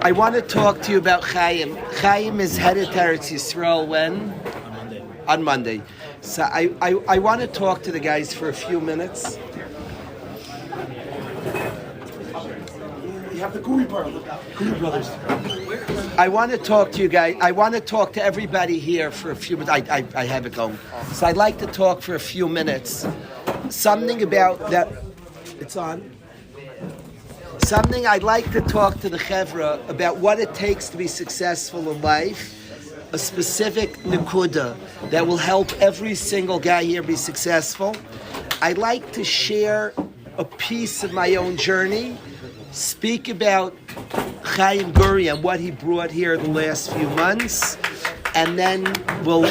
I want to talk to you about Chaim. Chaim is headed to Eretz Yisrael when? On Monday. On Monday. So I want to talk to the guys for a few minutes. You have the Guri brothers. I want to talk to you guys. I want to talk to everybody here for a few minutes. I have it going. So I'd like to talk for a few minutes. Something about that. It's on. Something I'd like to talk to the Chevra about what it takes to be successful in life. A specific nekuda that will help every single guy here be successful. I'd like to share a piece of my own journey, speak about Chaim Guri and what he brought here the last few months, and then we'll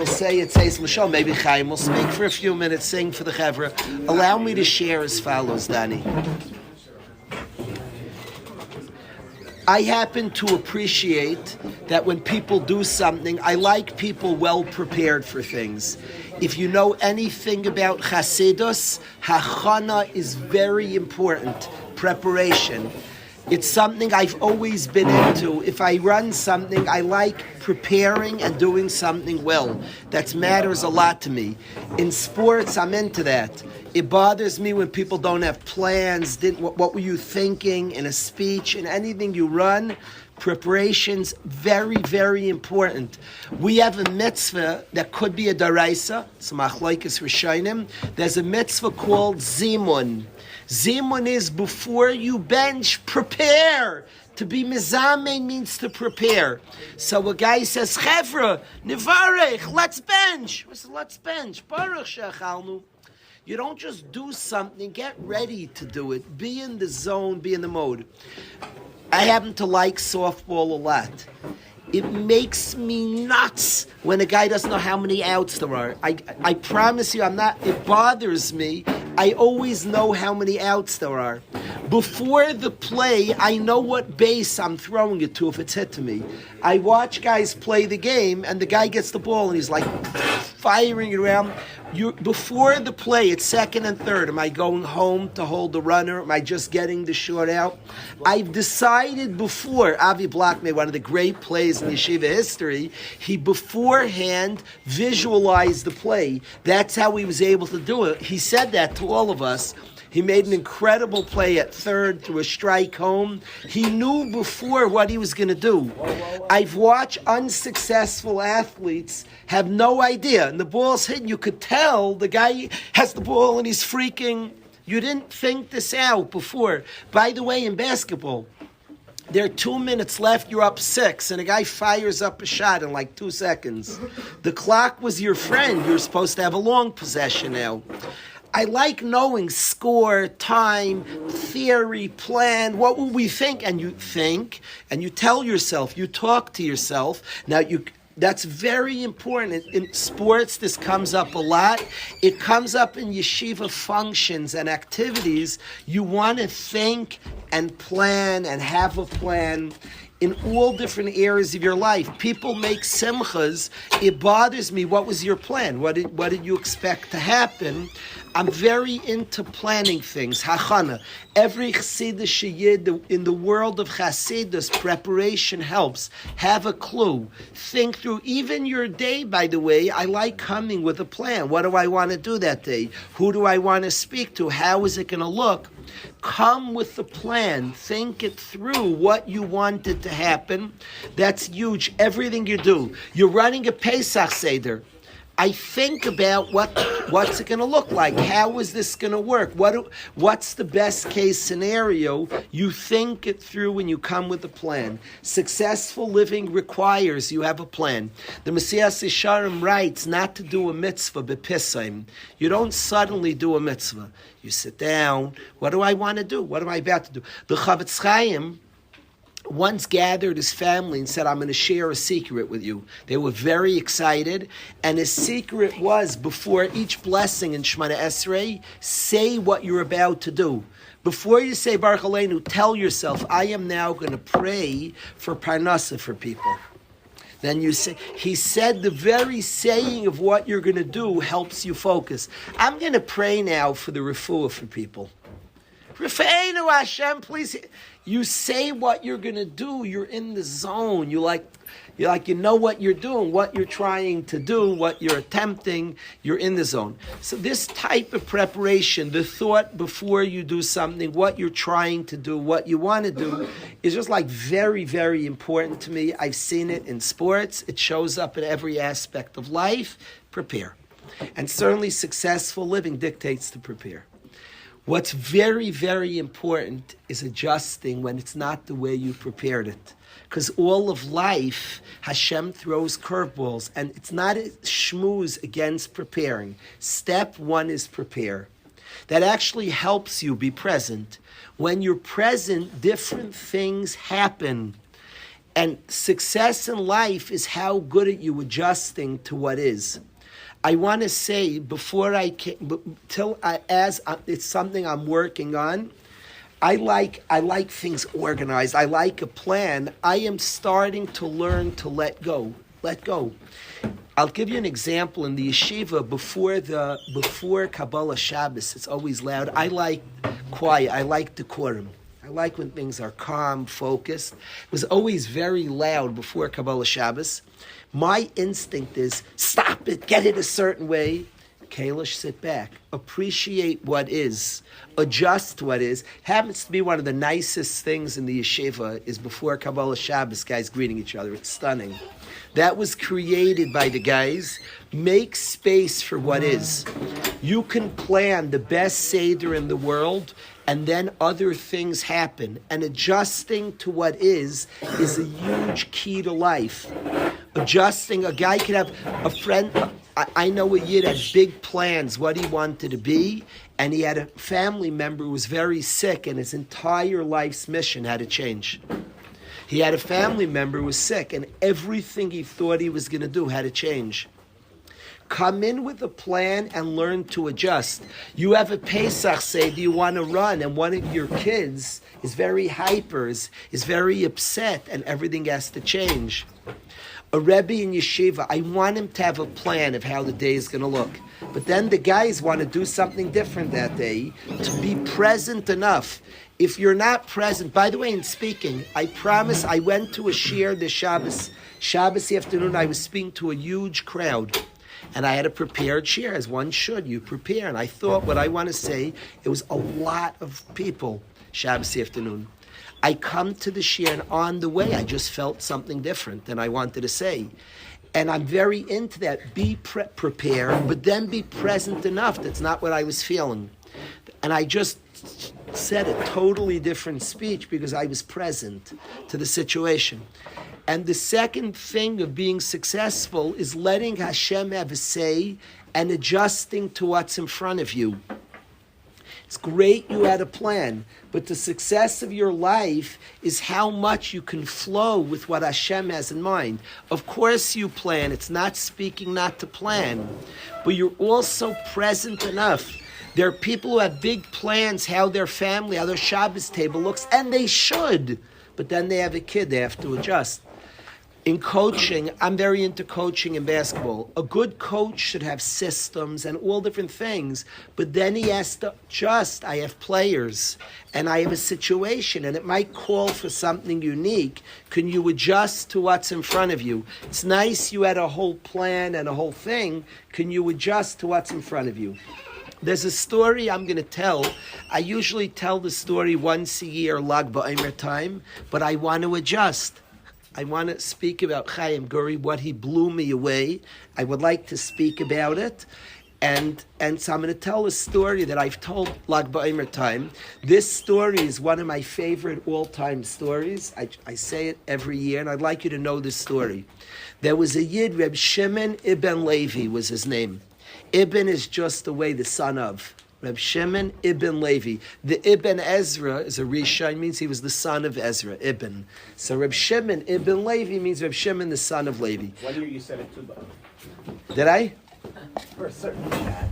say it says L'shol. Maybe Chaim will speak for a few minutes, sing for the Chevra. Allow me to share as follows, Danny. I happen to appreciate that when people do something, I like people well prepared for things. If you know anything about Chasidus, Hachana is very important. Preparation. It's something I've always been into. If I run something, I like preparing and doing something well. That matters a lot to me. In sports, I'm into that. It bothers me when people don't have plans. What were you thinking in a speech? In anything you run, preparation's very, very important. We have a mitzvah that could be a daraisa. It's machlokes rishonim. There's a mitzvah called zimun. Zimun is before you bench, prepare. To be mizamein means to prepare. So a guy says, Chevra, nivarech, let's bench. I said, let's bench. Baruch shechalnu. You don't just do something, get ready to do it. Be in the zone, be in the mode. I happen to like softball a lot. It makes me nuts when a guy doesn't know how many outs there are. I promise you, it bothers me. I always know how many outs there are. Before the play, I know what base I'm throwing it to if it's hit to me. I watch guys play the game, and the guy gets the ball, and he's like firing it around. Before the play, it's second and third. Am I going home to hold the runner? Am I just getting the short out? I've decided before. Avi Block made one of the great plays in yeshiva history. He beforehand visualized the play. That's how he was able to do it. He said that to all of us. He made an incredible play at third through a strike home. He knew before what he was going to do. I've watched unsuccessful athletes have no idea. And the ball's hit. You could tell the guy has the ball and he's freaking. You didn't think this out before. By the way, in basketball, there are 2 minutes left, you're up 6, and a guy fires up a shot in like 2 seconds. The clock was your friend. You're supposed to have a long possession now. I like knowing score, time, theory, plan, what will we think? And you think, and you tell yourself, you talk to yourself. Now, that's very important. In sports, this comes up a lot. It comes up in yeshiva functions and activities. You want to think and plan and have a plan in all different areas of your life. People make simchas. It bothers me. What was your plan? What did you expect to happen? I'm very into planning things. Hachana. Every Chassidish Yid in the world of Chassidus, preparation helps. Have a clue. Think through. Even your day, by the way, I like coming with a plan. What do I want to do that day? Who do I want to speak to? How is it going to look? Come with the plan. Think it through, what you wanted to happen. That's huge. Everything you do. You're running a Pesach Seder. I think about what's it going to look like? How is this going to work? What's the best case scenario? You think it through when you come with a plan. Successful living requires you have a plan. The Messiah Yesharim writes not to do a mitzvah bepisaim. You don't suddenly do a mitzvah. You sit down. What do I want to do? What am I about to do? The Chavetz Chaim once gathered his family and said, I'm going to share a secret with you. They were very excited, and his secret was, before each blessing in Shemana Esrei, say what you're about to do. Before you say Baruch Aleinu, tell yourself, I am now going to pray for Parnasa for people. Then you say, he said the very saying of what you're going to do helps you focus. I'm going to pray now for the refuah for people. Rafeinu Hashem, please. You say what you're going to do. You're in the zone. You know what you're doing, what you're trying to do, what you're attempting. You're in the zone. So this type of preparation, the thought before you do something, what you're trying to do, what you want to do, is just like very, very important to me. I've seen it in sports. It shows up in every aspect of life. Prepare. And certainly successful living dictates to prepare. What's very, very important is adjusting when it's not the way you prepared it. Because all of life, Hashem throws curveballs, and it's not a schmooze against preparing. Step one is prepare. That actually helps you be present. When you're present, different things happen. And success in life is how good are you adjusting to what is. I want to say before I can, it's something I'm working on. I like things organized. I like a plan. I am starting to learn to let go. Let go. I'll give you an example. In the yeshiva before Kabbalah Shabbos, it's always loud. I like quiet. I like decorum. I like when things are calm, focused. It was always very loud before Kabbalah Shabbos. My instinct is, stop it, get it a certain way. Kalish, sit back. Appreciate what is. Adjust what is. Happens to be one of the nicest things in the yeshiva is before Kabbalah Shabbos, guys greeting each other. It's stunning. That was created by the guys. Make space for what is. You can plan the best Seder in the world, and then other things happen. And adjusting to what is a huge key to life. Adjusting, a guy could have a friend. I know a Yid had big plans, what he wanted to be, and he had a family member who was very sick, and his entire life's mission had to change. He had a family member who was sick, and everything he thought he was going to do had to change. Come in with a plan and learn to adjust. You have a Pesach Seder, you want to run, and one of your kids is very hyper, is very upset, and everything has to change. A Rebbe in yeshiva, I want him to have a plan of how the day is going to look. But then the guys want to do something different that day, to be present enough. If you're not present, by the way, in speaking, I promise, I went to a shiur this Shabbos afternoon, I was speaking to a huge crowd. And I had a prepared shiur, as one should. You prepare. And I thought what I want to say, it was a lot of people, Shabbos afternoon. I come to the shiur, and on the way, I just felt something different than I wanted to say. And I'm very into that. Be prepared, but then be present enough. That's not what I was feeling. And I just said a totally different speech because I was present to the situation. And the second thing of being successful is letting Hashem have a say and adjusting to what's in front of you. It's great you had a plan, but the success of your life is how much you can flow with what Hashem has in mind. Of course you plan. It's not speaking not to plan, but you're also present enough. There are people who have big plans, how their family, how their Shabbos table looks, and they should, but then they have a kid, they have to adjust. In coaching, I'm very into coaching in basketball. A good coach should have systems and all different things, but then he has to adjust. I have players, and I have a situation, and it might call for something unique. Can you adjust to what's in front of you? It's nice you had a whole plan and a whole thing. Can you adjust to what's in front of you? There's a story I'm going to tell. I usually tell the story once a year, Lag BaOmer time, but I want to adjust. I want to speak about Chaim Guri, what he blew me away. I would like to speak about it. And so I'm going to tell a story that I've told Lag BaOmer time. This story is one of my favorite all-time stories. I say it every year, and I'd like you to know this story. There was a Yid, Reb Shimon Ibn Levi was his name. Ibn is just the way the son of. Reb Shimon Ibn Levi. The Ibn Ezra is a Risha, means he was the son of Ezra, Ibn. So Reb Shimon Ibn Levi means Reb Shimon, the son of Levi. What year you said it to, though? Did I? For a certain chat.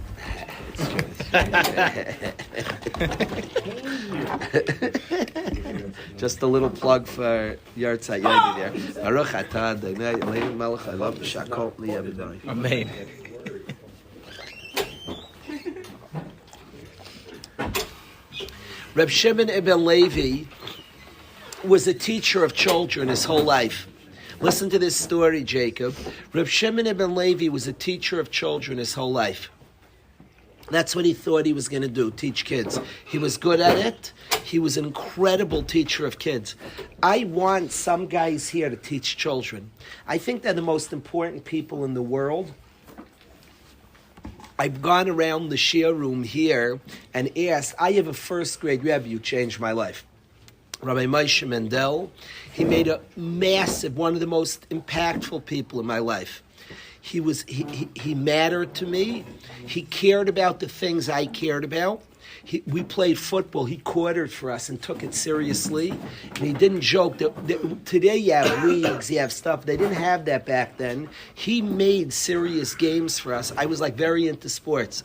Just a little plug for Yartzat Yogi there. Baruch atah Adonai Eloheinu melech haolam v'shakol li'avodai. Amen. Reb Shimon ibn Levi was a teacher of children his whole life. Listen to this story, Jacob. Reb Shimon ibn Levi was a teacher of children his whole life. That's what he thought he was going to do, teach kids. He was good at it. He was an incredible teacher of kids. I want some guys here to teach children. I think they're the most important people in the world. I've gone around the shir room here and asked, I have a first grade Rebbe who changed my life. Rabbi Moshe Mendel. He made a massive, one of the most impactful people in my life. He mattered to me. He cared about the things I cared about. We played football. He quartered for us and took it seriously. And he didn't joke. Today you have leagues, you have stuff. They didn't have that back then. He made serious games for us. I was very into sports.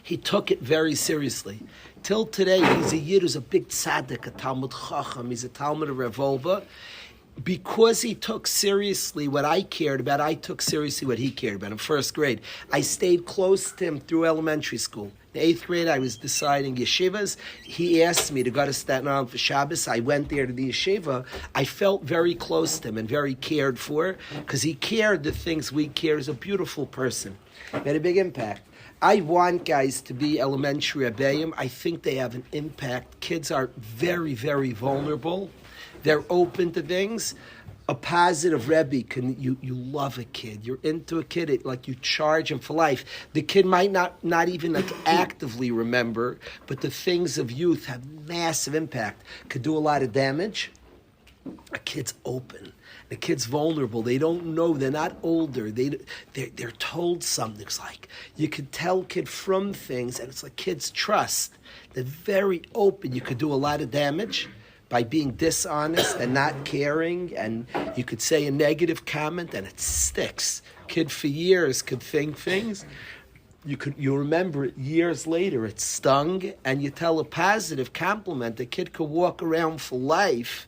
He took it very seriously. Till today, he's a Yid who's a big tzaddik, a Talmud Chacham. He's a Talmud of Revolva. Because he took seriously what I cared about, I took seriously what he cared about in first grade. I stayed close to him through elementary school. In 8th grade, I was deciding yeshivas. He asked me to go to Staten Island for Shabbos. I went there to the yeshiva. I felt very close to him and very cared for, because he cared the things we care. He's a beautiful person. He had a big impact. I want guys to be elementary rebbeim. I think they have an impact. Kids are very, very vulnerable. They're open to things. A positive Rebbe, you love a kid. You're into a kid, you charge him for life. The kid might not even actively remember, but the things of youth have massive impact. Could do a lot of damage. A kid's open. The kid's vulnerable. They don't know. They're not older. They're told something. It's you could tell kid from things, and it's kids trust. They're very open. You could do a lot of damage by being dishonest and not caring, and you could say a negative comment and it sticks. Kid for years could think things. You remember it years later, it stung, and you tell a positive compliment. The kid could walk around for life.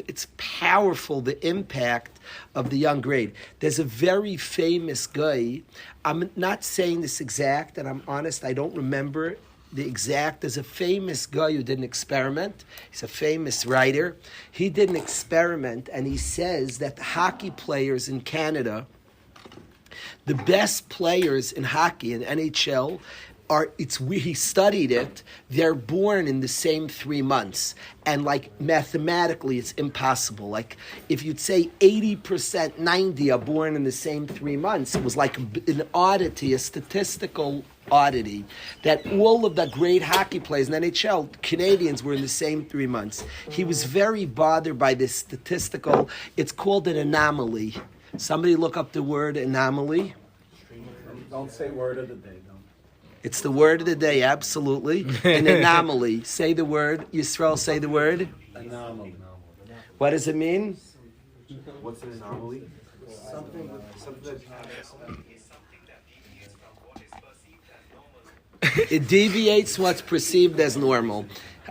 It's powerful, the impact of the young grade. There's a very famous guy. I'm not saying this exact, and I'm honest, I don't remember the exact. There's a famous guy who did an experiment. He's a famous writer. He did an experiment, and he says that the hockey players in Canada, the best players in hockey in NHL, he studied it, they're born in the same 3 months. And mathematically, it's impossible. If you'd say 80%, 90 are born in the same 3 months, it was an oddity, a statistical oddity, that all of the great hockey players in NHL, Canadians, were in the same 3 months. He was very bothered by this statistical, it's called an anomaly. Somebody look up the word anomaly. Don't say word of the day, don't. It's the word of the day, absolutely. An anomaly. Say the word. Yisrael, say the word. Anomaly. What does it mean? What's an anomaly? Something that It deviates what's perceived as normal.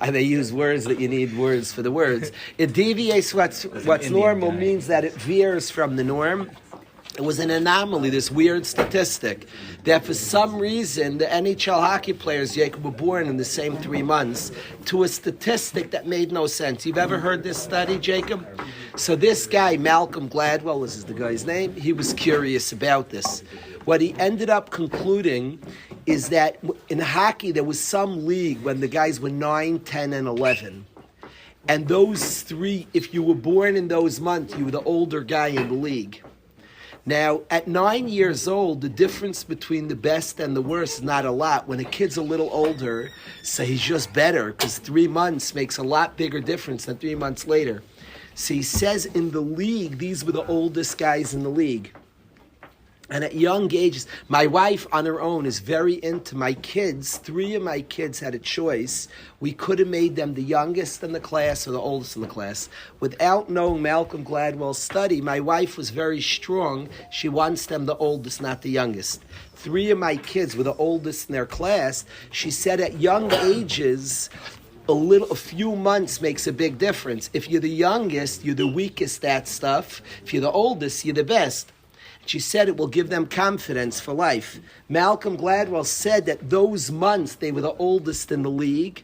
They use words that you need words for the words. It deviates what's normal, means that it veers from the norm. It was an anomaly, this weird statistic, that for some reason the NHL hockey players, Jacob, were born in the same 3 months, to a statistic that made no sense. You've ever heard this study, Jacob? So this guy, Malcolm Gladwell, this is the guy's name, he was curious about this. What he ended up concluding is that in hockey there was some league when the guys were 9, 10, and 11. And those three, if you were born in those months, you were the older guy in the league. Now, at 9 years old, the difference between the best and the worst is not a lot. When a kid's a little older, so he's just better, because 3 months makes a lot bigger difference than 3 months later. So he says in the league, these were the oldest guys in the league. And at young ages, my wife on her own is very into my kids. 3 of my kids had a choice. We could have made them the youngest in the class or the oldest in the class. Without knowing Malcolm Gladwell's study, my wife was very strong. She wants them the oldest, not the youngest. 3 of my kids were the oldest in their class. She said at young ages, a few months makes a big difference. If you're the youngest, you're the weakest at stuff. If you're the oldest, you're the best. She said it will give them confidence for life. Malcolm Gladwell said that those months they were the oldest in the league,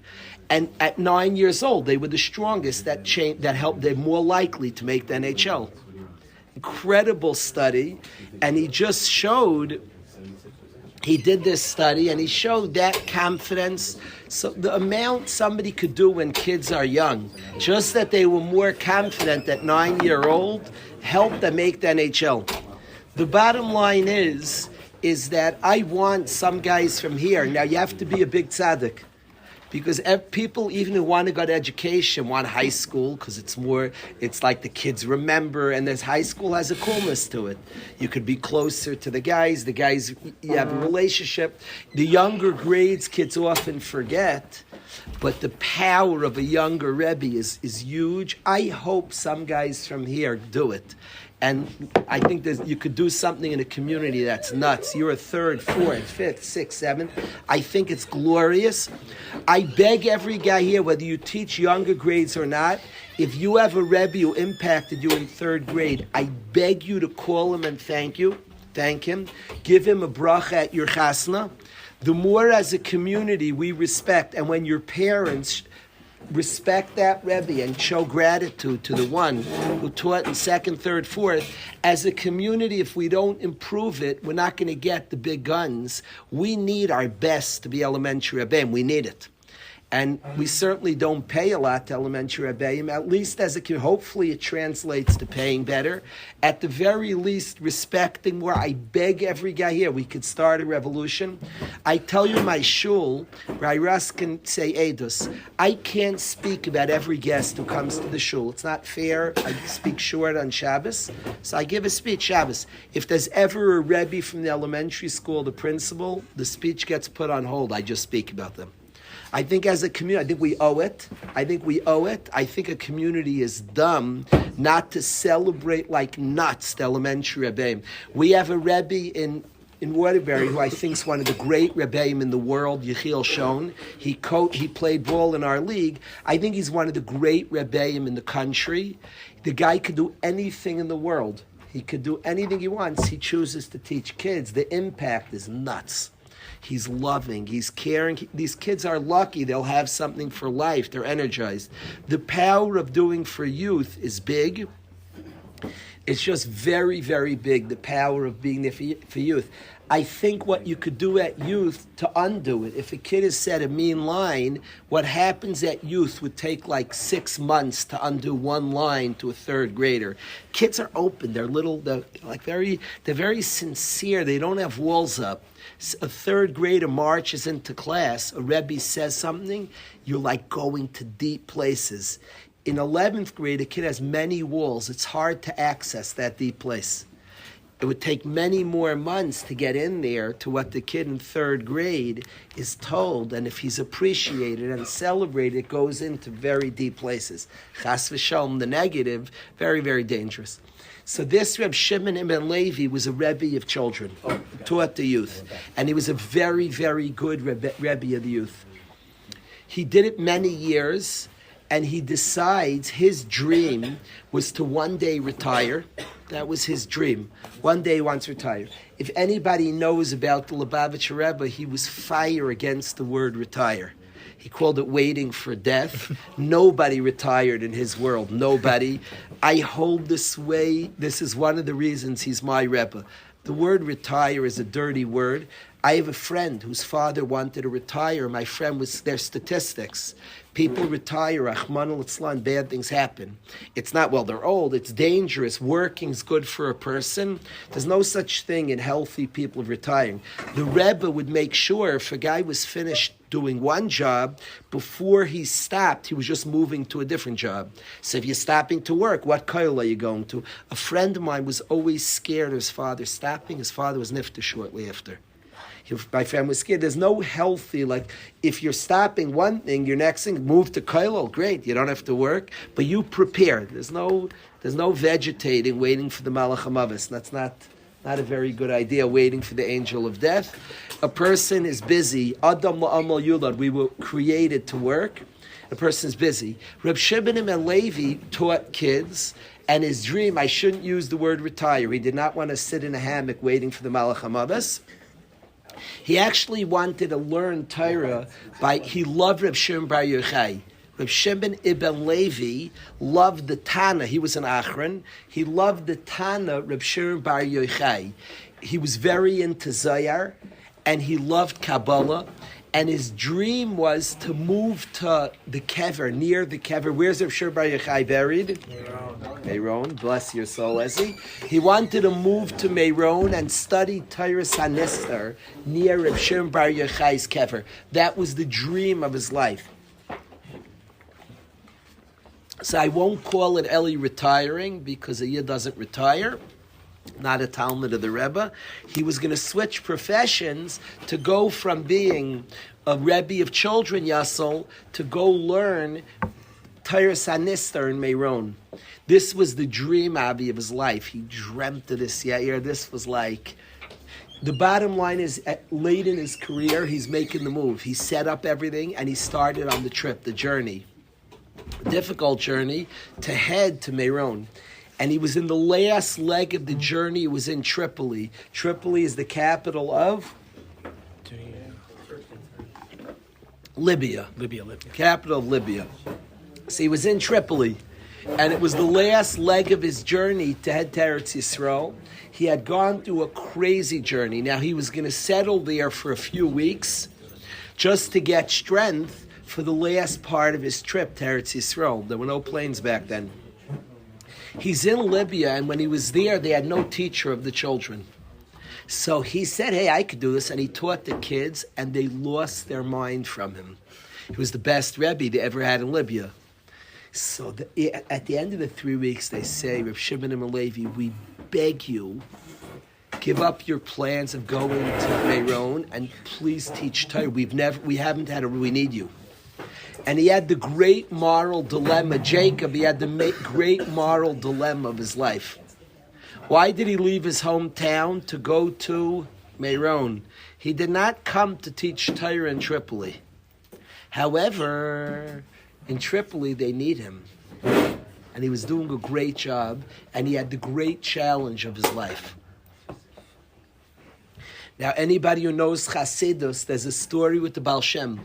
and at 9 years old they were the strongest. That helped. They're more likely to make the NHL. Incredible study, and he just showed. He did this study, and he showed that confidence. So the amount somebody could do when kids are young, just that they were more confident at 9-year-old, helped them make the NHL. The bottom line is that I want some guys from here. Now you have to be a big tzaddik, because people, even who want to go to education, want high school because it's like the kids remember, and there's high school has a coolness to it. You could be closer to the guys, you have a relationship. The younger grades, kids often forget, but the power of a younger Rebbe is huge. I hope some guys from here do it. And I think you could do something in a community that's nuts. You're a third, fourth, fifth, sixth, seventh. I think it's glorious. I beg every guy here, whether you teach younger grades or not, if you have a Rebbe who impacted you in third grade, I beg you to call him and thank him. Give him a bracha at your chasna. The more as a community we respect, and when your parents respect that Rebbe and show gratitude to the one who taught in second, third, fourth. As a community, if we don't improve it, we're not going to get the big guns. We need our best to be elementary Rebbeim. We need it. And we certainly don't pay a lot to elementary Rebbeim, at least as a community. Hopefully it translates to paying better. At the very least, respecting more. I beg every guy here, we could start a revolution. I tell you, my shul, Russ can say Eidos, I can't speak about every guest who comes to the shul. It's not fair. I speak short on Shabbos. So I give a speech Shabbos. If there's ever a Rebbe from the elementary school, the principal, the speech gets put on hold. I just speak about them. I think as a community, I think we owe it. I think a community is dumb not to celebrate like nuts the elementary Rebbeim. We have a Rebbe in Waterbury who I think is one of the great Rebbeim in the world, Yechiel Shon. He played ball in our league. I think he's one of the great Rebbeim in the country. The guy could do anything in the world. He could do anything he wants. He chooses to teach kids. The impact is nuts. He's loving, he's caring. These kids are lucky. They'll have something for life. They're energized. The power of doing for youth is big. It's just very, very big, the power of being there for youth. I think what you could do at youth to undo it, if a kid has said a mean line, what happens at youth would take like 6 months to undo one line to a third grader. Kids are open. They're very sincere. They don't have walls up. A third grader marches into class, a Rebbe says something, you're like going to deep places. In 11th grade, a kid has many walls. It's hard to access that deep place. It would take many more months to get in there to what the kid in third grade is told, and if he's appreciated and celebrated, it goes into very deep places. Chas v'shalom, the negative, very, very dangerous. So this Reb Shimon Ibn Levi was a Rebbe of children, taught the youth. And he was a very, very good Rebbe of the youth. He did it many years, and he decides his dream was to one day retire. That was his dream. One day he wants to retire. If anybody knows about the Lubavitcher Rebbe, he was fire against the word retire. He called it waiting for death. Nobody retired in his world. Nobody. I hold this way. This is one of the reasons he's my Rebbe. The word retire is a dirty word. I have a friend whose father wanted to retire. My friend was their statistics. People retire, Rahman al-Islam, bad things happen. It's not, well, they're old, it's dangerous. Working's good for a person. There's no such thing in healthy people retiring. The Rebbe would make sure if a guy was finished doing one job, before he stopped, he was just moving to a different job. So if you're stopping to work, what koil are you going to? A friend of mine was always scared of his father stopping. His father was nifter shortly after. My friend was scared. There's no healthy, like, if you're stopping one thing, your next thing, move to koil, great, you don't have to work, but you prepare. There's no vegetating, waiting for the Malach HaMavis. That's not a very good idea, waiting for the angel of death. A person is busy. Adam la'amal yulad. We were created to work. A person is busy. Reb Shimon and Levi taught kids, And his dream, I shouldn't use the word retire. He did not want to sit in a hammock waiting for the Malach HaMavos. He actually wanted to learn Torah he loved Reb Shimon Bar Yochai. Reb Shimon ibn Levi loved the Tana. He was an Achron. He loved the Tana, Reb Shimon Bar Yochai. He was very into Zayar, and he loved Kabbalah. And his dream was to move to the kever, near the kever. Where's Reb Shimon Bar Yochai buried? Meron. Bless your soul, Ezzy. He wanted to move to Meron and study Torah Sanister near Reb Shimon Bar Yochai's kever. That was the dream of his life. So I won't call it Eli retiring because a Yid doesn't retire. Not a Talmud of the Rebbe. He was going to switch professions to go from being a Rebbe of children, Yassel, to go learn Torah Sanister in Meron. This was the dream, Abi, of his life. He dreamt of this Yair. This was like... The bottom line is, late in his career, he's making the move. He set up everything, and he started on the trip, the journey. Difficult journey to head to Meron. And he was in the last leg of the journey. He was in Tripoli. Tripoli is the capital of Libya. Libya. Capital of Libya. So he was in Tripoli. And it was the last leg of his journey to head to Eretz Yisrael. He had gone through a crazy journey. Now he was going to settle there for a few weeks just to get strength for the last part of his trip to Eretz Yisrael. There were no planes back then. He's in Libya, and when he was there, they had no teacher of the children. So he said, hey, I could do this, and he taught the kids, and they lost their mind from him. He was the best Rebbe they ever had in Libya. So at the end of the 3 weeks, they say, Reb Shimon and Levi, we beg you, give up your plans of going to Meron, and please teach Torah. We need you. And he had the great moral dilemma. Jacob, he had the great moral dilemma of his life. Why did he leave his hometown to go to Meron? He did not come to teach Torah in Tripoli. However, in Tripoli, they need him. And he was doing a great job, and he had the great challenge of his life. Now, anybody who knows Chasidus, there's a story with the Baal Shem.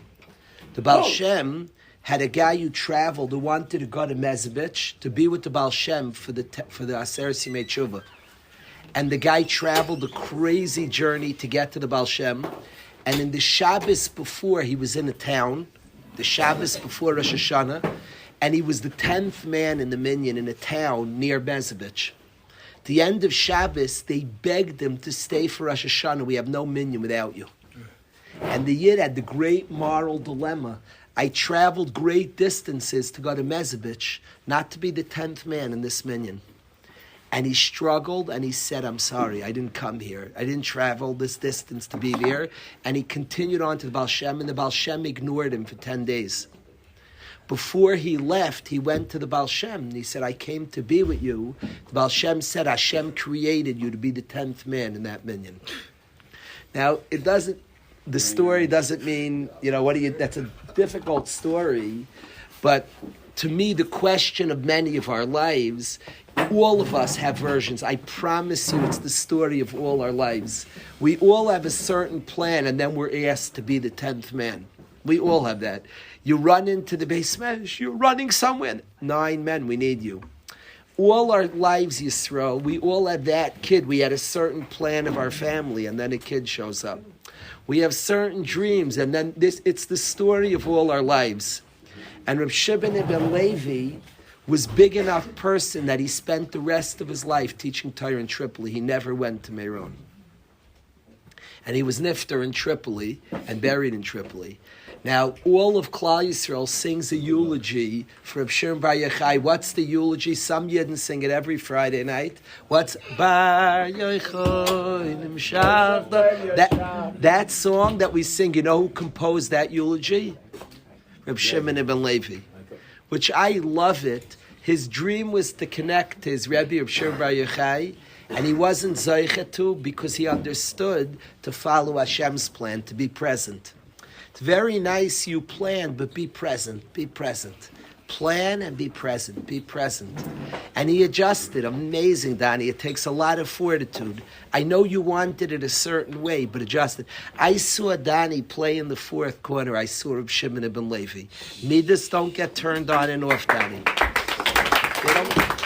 The Baal Shem had a guy who traveled, who wanted to go to Mezebich to be with the Baal Shem for the Aser Simei Tshuva. And the guy traveled a crazy journey to get to the Baal Shem. And in the Shabbos before, he was in a town, the Shabbos before Rosh Hashanah, and he was the 10th man in the minyan in a town near Mezebich. At the end of Shabbos, they begged him to stay for Rosh Hashanah. We have no minyan without you. And the Yid had the great moral dilemma. I traveled great distances to go to Mezebich, not to be the 10th man in this minyan. And he struggled, and he said, I'm sorry, I didn't come here. I didn't travel this distance to be there. And he continued on to the Baal Shem, and the Baal Shem ignored him for 10 days. Before he left, he went to the Baal Shem, and he said, I came to be with you. The Baal Shem said, Hashem created you to be the 10th man in that minyan. Now, the story doesn't mean, that's a difficult story, but to me, the question of many of our lives, all of us have versions. I promise you, it's the story of all our lives. We all have a certain plan, and then we're asked to be the 10th man. We all have that. You run into the Beis Medrash, you're running somewhere. 9 men, we need you. All our lives, Yisrael, we all had that kid. We had a certain plan of our family, and then a kid shows up. We have certain dreams, and then it's the story of all our lives. And Reb Shimon ibn Levi was big enough person that he spent the rest of his life teaching Torah in Tripoli. He never went to Meron. And he was nifter in Tripoli and buried in Tripoli. Now, all of Klal Yisrael sings a eulogy for Reb Shimon Bar Yochai. What's the eulogy? Some Yidden sing it every Friday night. What's Bar Yochai Nimshach? That song that we sing, you know who composed that eulogy? Reb Shimon ibn Levi. Which I love it. His dream was to connect to his Rebbe Reb Shimon Bar Yochai, and he wasn't Zoichet to because he understood to follow Hashem's plan, to be present. It's very nice you plan, but be present. Be present. Plan and be present. Be present. And he adjusted. Amazing, Donnie. It takes a lot of fortitude. I know you wanted it a certain way, but adjusted. I saw Donnie play in the fourth quarter. I saw Reb Shimon ibn Levi. Midas don't get turned on and off, Donnie. They don't.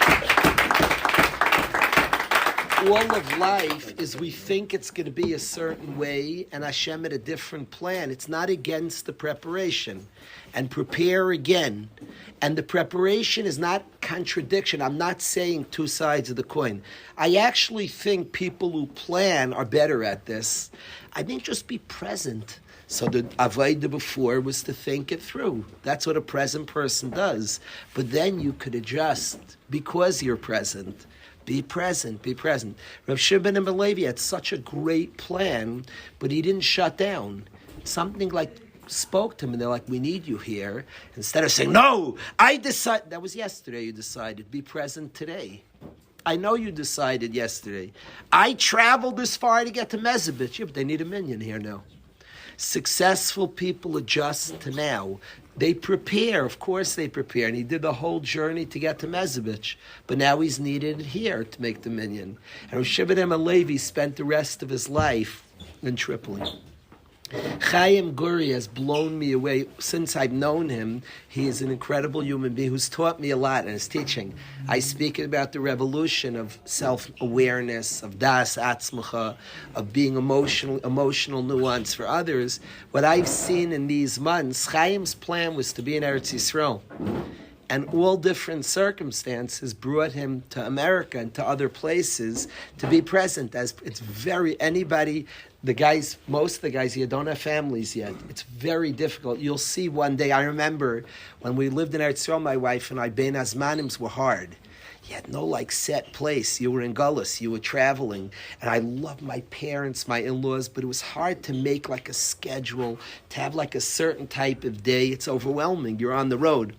All of life is we think it's going to be a certain way and Hashem had a different plan. It's not against the preparation. And prepare again. And the preparation is not contradiction. I'm not saying two sides of the coin. I actually think people who plan are better at this. I think just be present. So the Avodah before was to think it through. That's what a present person does. But then you could adjust because you're present. Be present, be present. Rav Shimon ibn Levi had such a great plan, but he didn't shut down. Something like spoke to him, and they're like, we need you here. Instead of saying, no, I decide. That was yesterday you decided. Be present today. I know you decided yesterday. I traveled this far to get to Mezebich. Yeah, but they need a minion here now. Successful people adjust to now. They prepare, of course they prepare, and he did the whole journey to get to Mezebich, but now he's needed here to make the minyan. And Rosh Hashanah Levi spent the rest of his life in Tripoli. Chaim Guri has blown me away. Since I've known him, he is an incredible human being who's taught me a lot in his teaching. I speak about the revolution of self-awareness, of das atzmacha, of being emotional nuance for others. What I've seen in these months, Chaim's plan was to be in Eretz Yisrael. And all different circumstances brought him to America and to other places to be present. As it's very, anybody, most of the guys here don't have families yet. It's very difficult. You'll see one day, I remember when we lived in Eretz Yisrael, my wife and I, Bein Azmanims were hard. You had no set place. You were in Gullus, you were traveling. And I loved my parents, my in-laws, but it was hard to make a schedule, to have a certain type of day. It's overwhelming. You're on the road.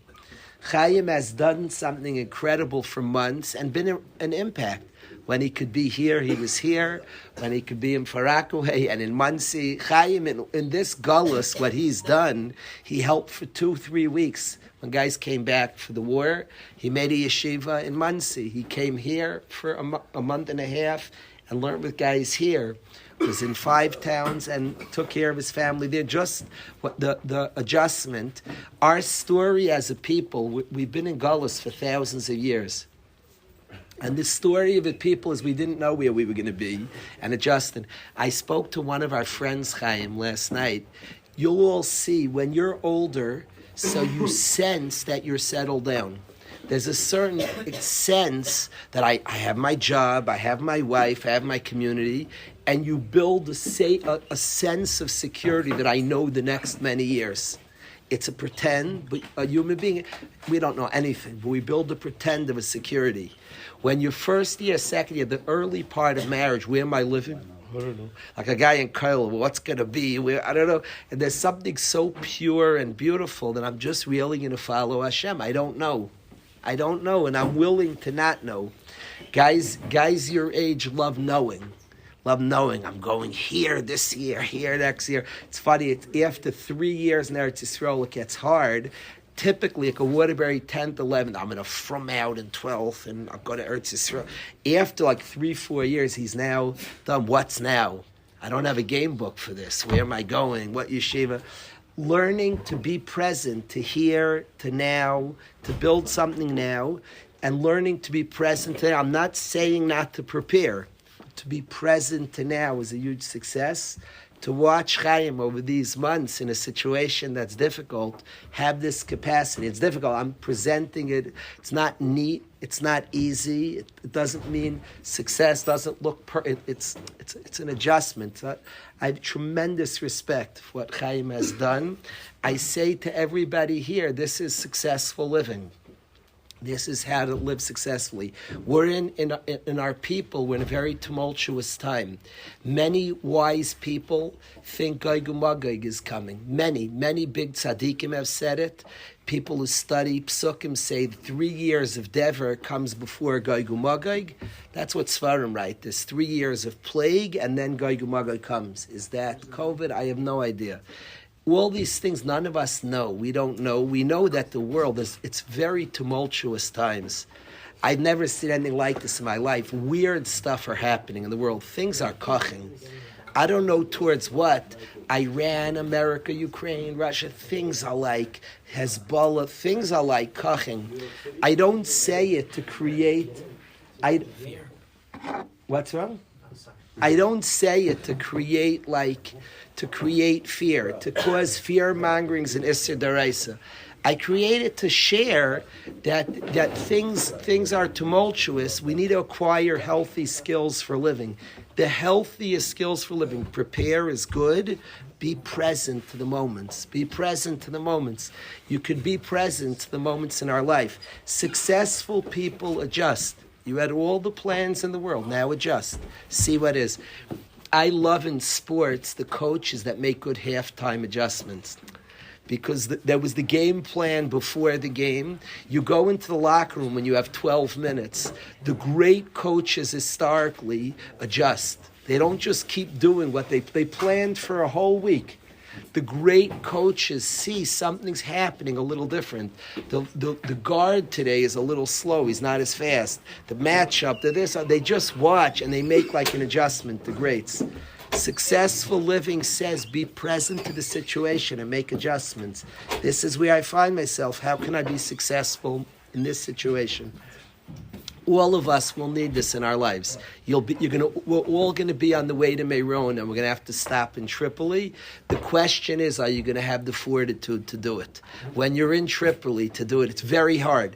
Chaim has done something incredible for months and been an impact. When he could be here, he was here. When he could be in Farakwe and in Muncie. Chaim, in this Gullus, what he's done, he helped for 2-3 weeks. When guys came back for the war, he made a yeshiva in Muncie. He came here for a month and a half and learned with guys here. Was in 5 towns and took care of his family there. Just what the adjustment. Our story as a people, we've been in Gullus for thousands of years. And the story of the people is we didn't know where we were going to be and adjusted. I spoke to one of our friends, Chaim, last night. You'll all see when you're older, so you sense that you're settled down. There's a certain sense that I have my job, I have my wife, I have my community, and you build a sense of security that I know the next many years. It's a pretend, but a human being, we don't know anything, but we build a pretend of a security. When your first year, second year, the early part of marriage, where am I living? I don't know. Like a guy in Kyle, what's going to be? I don't know. And there's something so pure and beautiful that I'm just really going to follow Hashem. I don't know, and I'm willing to not know. Guys your age love knowing. I'm going here this year, here next year. It's funny, it's after 3 years in Eretz Yisrael, it gets hard. Typically, like a Waterbury 10th, 11th, I'm going to from out in 12th, and I'll go to Eretz Yisrael. After 3-4 years, he's now done. What's now? I don't have a game book for this. Where am I going? What yeshiva? Learning to be present, to here, to now, to build something now, and learning to be present today. I'm not saying not to prepare. To be present to now is a huge success. To watch Chaim over these months in a situation that's difficult, have this capacity. It's difficult. I'm presenting it. It's not neat. It's not easy. It doesn't mean success doesn't look it's an adjustment. I have tremendous respect for what Chaim has done. I say to everybody here, this is successful living. This is how to live successfully. We're in our people, we're in a very tumultuous time. Many wise people think Gog Magog is coming. Many big tzaddikim have said it. People who study psukim say 3 years of dever comes before Gog Magog. That's what Svarim write. There's 3 years of plague and then Gog Magog comes. Is that COVID? I have no idea. All these things, none of us know. We don't know. We know that the world it's very tumultuous times. I've never seen anything like this in my life. Weird stuff are happening in the world. Things are koching. I don't know towards what. Iran, America, Ukraine, Russia, things are like Hezbollah, things are like koching. I don't say it to create... Fear. What's wrong? I don't say it to create fear, to cause fear mongerings and Isser Daraisa. I create it to share that things are tumultuous. We need to acquire healthy skills for living. The healthiest skills for living. Prepare is good. Be present to the moments. Be present to the moments. You could be present to the moments in our life. Successful people adjust. You had all the plans in the world. Now adjust. See what is. I love in sports the coaches that make good halftime adjustments. Because there was the game plan before the game. You go into the locker room when you have 12 minutes. The great coaches historically adjust. They don't just keep doing what they planned for a whole week. The great coaches see something's happening a little different. The guard today is a little slow. He's not as fast. The matchup, they just watch and they make like an adjustment, the greats. Successful living says be present to the situation and make adjustments. This is where I find myself. How can I be successful in this situation? All of us will need this in our lives. We're all going to be on the way to Meron, and we're going to have to stop in Tripoli. The question is, are you going to have the fortitude to do it? When you're in Tripoli to do it, it's very hard.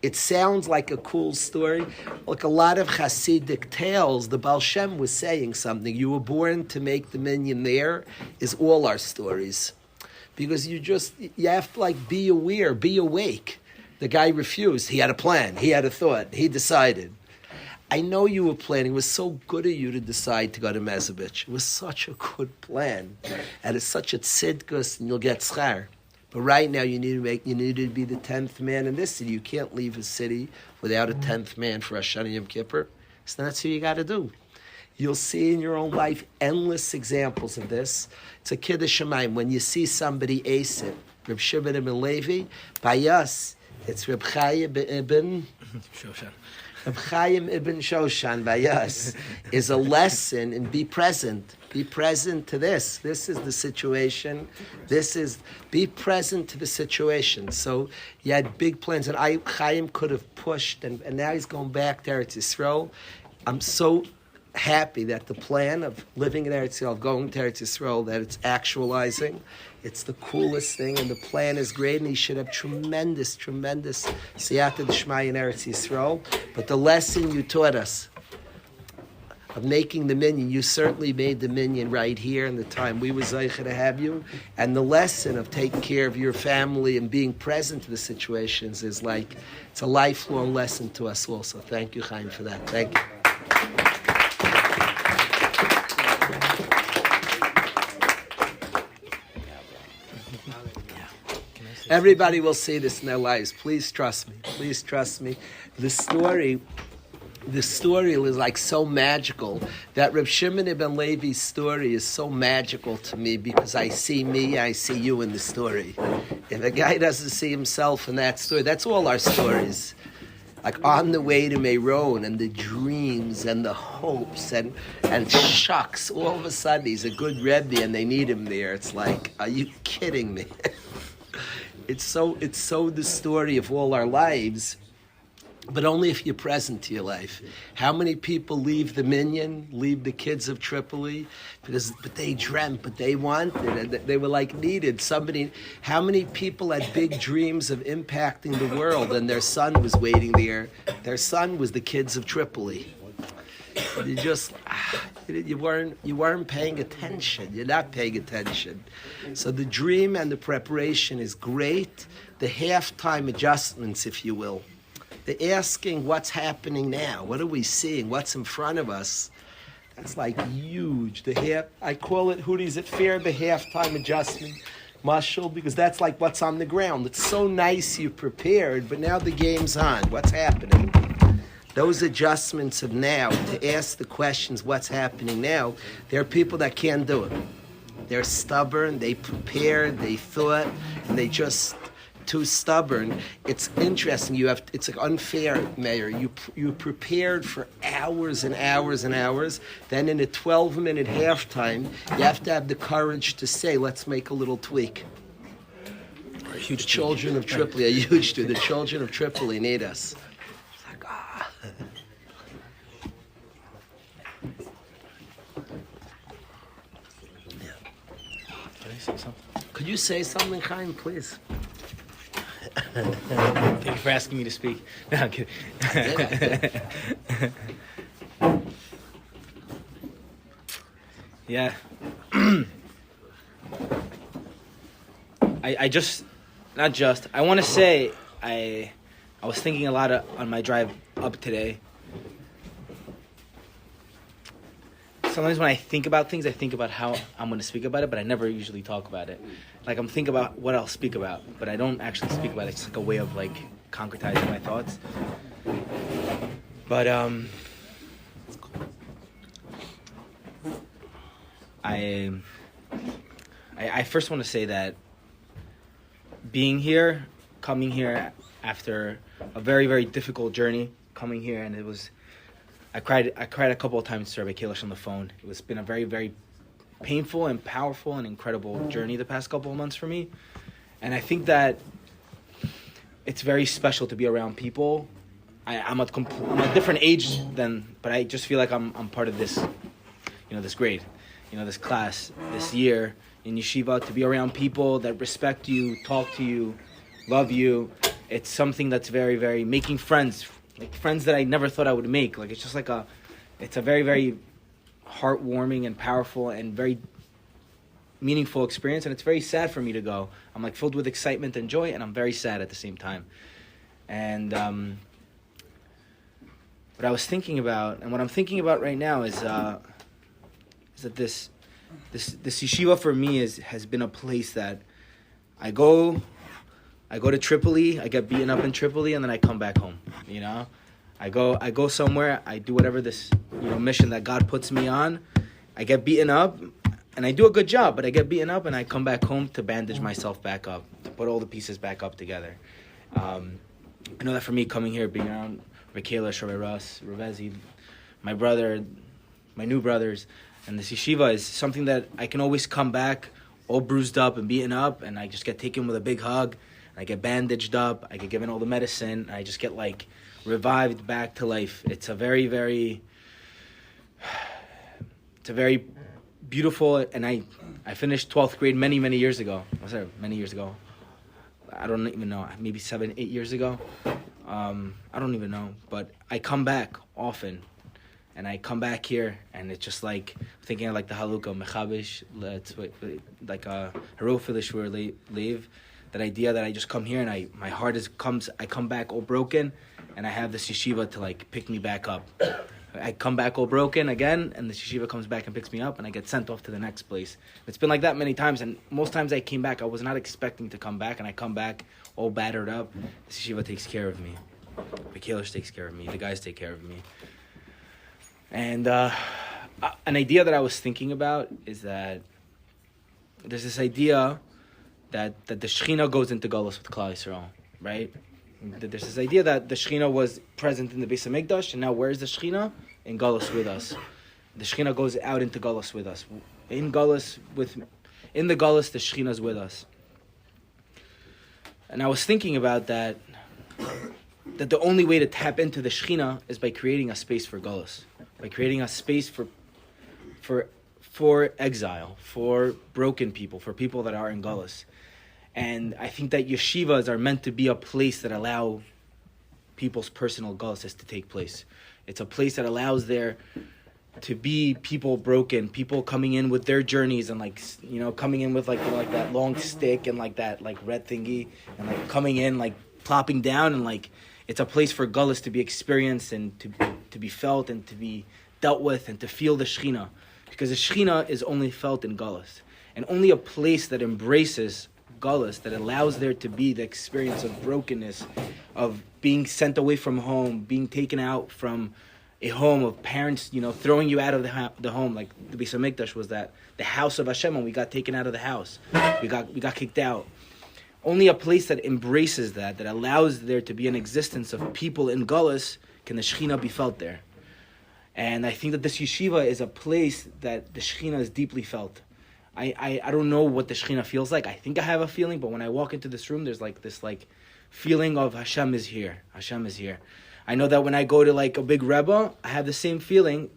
It sounds like a cool story. Like a lot of Hasidic tales, the Baal Shem was saying something. You were born to make the minyan there, is all our stories. Because you have to be aware, be awake. The guy refused. He had a plan. He had a thought. He decided. I know you were planning. It was so good of you to decide to go to Mezebich. It was such a good plan. And it's such a tzidkus, and you'll get schar. But right now you need to be the 10th man in this city. You can't leave a city without a 10th man for Rosh Hashanah Yom Kippur. So that's what you got to do. You'll see in your own life endless examples of this. It's a kiddush shamayim. When you see somebody ace it, Reb Shimon ibn Levi, by us, it's Reb Chaim ibn Shoshan. Reb Chaim ibn Shoshan, by us, is a lesson in be present. Be present to this. This is the situation. Be present to the situation. So you had big plans, and Chaim could have pushed, and now he's going back to Eretz Yisrael. I'm so happy that the plan of living in Eretz Yisrael, going to Eretz Yisrael, that it's actualizing. It's the coolest thing, and the plan is great, and he should have tremendous siyata d'shmaya in Eretz Yisrael. But the lesson you taught us of making the minyan, you certainly made the minyan right here in the time we were zeicha to have you. And the lesson of taking care of your family and being present to the situations is it's a lifelong lesson to us also. Thank you, Chaim, for that. Thank you. Everybody will see this in their lives. Please trust me. Please trust me. The story is so magical that Reb Shimon ibn Levi's story is so magical to me because I see me, I see you in the story. If a guy doesn't see himself in that story, that's all our stories. On the way to Meron and the dreams and the hopes and shucks, all of a sudden he's a good Rebbe and they need him there. It's are you kidding me? It's so the story of all our lives, but only if you're present to your life. How many people leave the minyan, leave the kids of Tripoli, but they dreamt, but they wanted, and they were needed. How many people had big dreams of impacting the world, and their son was waiting there. Their son was the kids of Tripoli. You weren't paying attention. You're not paying attention. So the dream and the preparation is great. The halftime adjustments, if you will. The asking what's happening now. What are we seeing? What's in front of us? That's huge. I call it Hootie's at Fair, the halftime adjustment. Mashal, because that's what's on the ground. It's so nice you prepared, but now the game's on. What's happening? Those adjustments of now, to ask the questions, what's happening now, there are people that can't do it. They're stubborn, they prepared, they thought, and they just too stubborn. It's interesting. It's like unfair, Mayor. You prepared for hours and hours and hours. Then in a 12-minute halftime, you have to have the courage to say, "Let's make a little tweak." A huge Children of Tripoli, a huge tweak. The children of Tripoli need us. It's like, Can I say something? Could you say something, Chaim, please? Thank you for asking me to speak. No, I'm kidding. Yeah. I want to say, I was thinking a lot on my drive up today. Sometimes when I think about things, I think about how I'm going to speak about it, but I never usually talk about it. Like, I'm thinking about what I'll speak about, but I don't actually speak about it. It's like a way of, like, concretizing my thoughts. But, I first want to say that coming here after a very, very difficult journey, coming here, and I cried a couple of times to Rabbi Kalish on the phone. It's been a very, very painful and powerful and incredible journey the past couple of months for me. And I think that it's very special to be around people. I'm a different age but I just feel like I'm part of this, this grade, this class, this year in yeshiva, to be around people that respect you, talk to you, love you. It's something that's very, very, making friends, like friends that I never thought I would make. Like, it's just like it's a very, very heartwarming and powerful and very meaningful experience. And it's very sad for me to go. I'm like filled with excitement and joy, and I'm very sad at the same time. And what I was thinking about, and what I'm thinking about right now is that this yeshiva for me has been a place that I go to Tripoli, I get beaten up in Tripoli, and then I come back home. I go somewhere, I do whatever this mission that God puts me on. I get beaten up, and I do a good job, but I get beaten up, and I come back home to bandage myself back up, to put all the pieces back up together. I know that for me, coming here, being around Rabbi Kalish, Rabbi Russ, Ravezi, my brother, my new brothers, and this yeshiva is something that I can always come back all bruised up and beaten up, and I just get taken with a big hug. I get bandaged up. I get given all the medicine. I just get revived back to life. It's a very, very, beautiful. And I finished 12th grade many, many years ago. Was that many years ago? I don't even know. Maybe 7, 8 years ago. I don't even know. But I come back often. And I come back here, and it's just like thinking of the halukah, mechabish, like a harofilish where leave. That idea that I just come here and I come back all broken, and I have this yeshiva to pick me back up. I come back all broken again, and the yeshiva comes back and picks me up, and I get sent off to the next place. It's been like that many times, and most times I came back, I was not expecting to come back, and I come back all battered up. The yeshiva takes care of me. The Kalish takes care of me. The guys take care of me. And an idea that I was thinking about is that there's this idea that the Shechina goes into Galus with Klal Yisrael, right? There's this idea that the Shechina was present in the Beis HaMikdash, and now where is the Shechina? In Galus with us. The Shechina goes out into Galus with us. In the Galus, the Shechina is with us. And I was thinking about that the only way to tap into the Shechina is by creating a space for Galus, by creating a space for exile, for broken people, for people that are in Galus. And I think that yeshivas are meant to be a place that allow people's personal guluses to take place. It's a place that allows there to be people broken, people coming in with their journeys and coming in with that long stick and that red thingy and coming in plopping down and it's a place for gullus to be experienced and to be felt and to be dealt with and to feel the Shechina, because the Shechina is only felt in gullus, and only a place that embraces gullus, that allows there to be the experience of brokenness, of being sent away from home, being taken out from a home of parents, throwing you out of the home. Like the Beis Hamikdash was that the house of Hashem, and we got taken out of the house. We got kicked out. Only a place that embraces that allows there to be an existence of people in Gullus, can the Shekhinah be felt there. And I think that this yeshiva is a place that the Shekhinah is deeply felt. I don't know what the Shekhinah feels like. I think I have a feeling, but when I walk into this room, there's this feeling of Hashem is here. Hashem is here. I know that when I go to a big Rebbe, I have the same feeling,